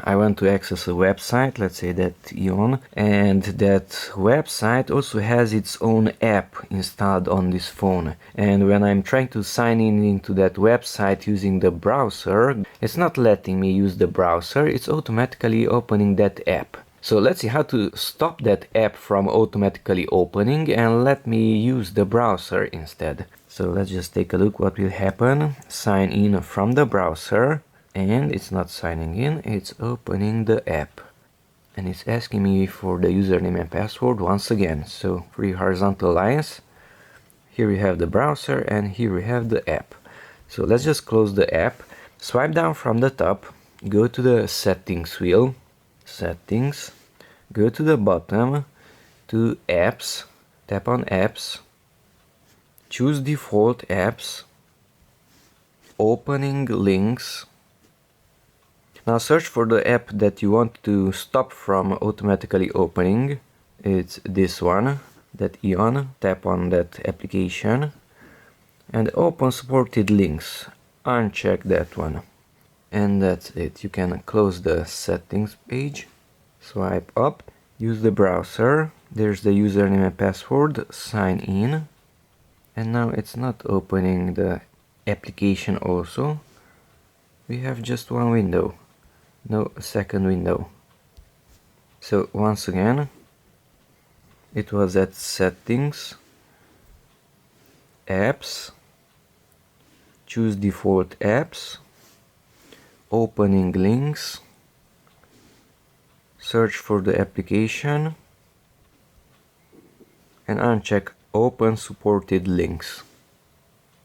I want to access a website, let's say that Ion, and that website also has its own app installed on this phone. And when I'm trying to sign in into that website using the browser, it's not letting me use the browser, it's automatically opening that app. So let's see how to stop that app from automatically opening and let me use the browser instead. So let's just take a look what will happen. Sign in from the browser, and it's not signing in, it's opening the app. And it's asking me for the username and password once again. So 3 horizontal lines. Here we have the browser and here we have the app. So let's just close the app, swipe down from the top, go to the settings wheel, settings, go to the bottom to apps, tap on apps, choose default apps, opening links. Now search for the app that you want to stop from automatically opening. It's this one, that Ion. Tap on that application and open supported links. Uncheck that one. And that's it. You can close the settings page, swipe up, use the browser. There's the username and password, sign in. And now it's not opening the application also. We have just one window, no second window. So once again, it was at settings, apps, choose default apps, opening links, search for the application, and uncheck open supported links.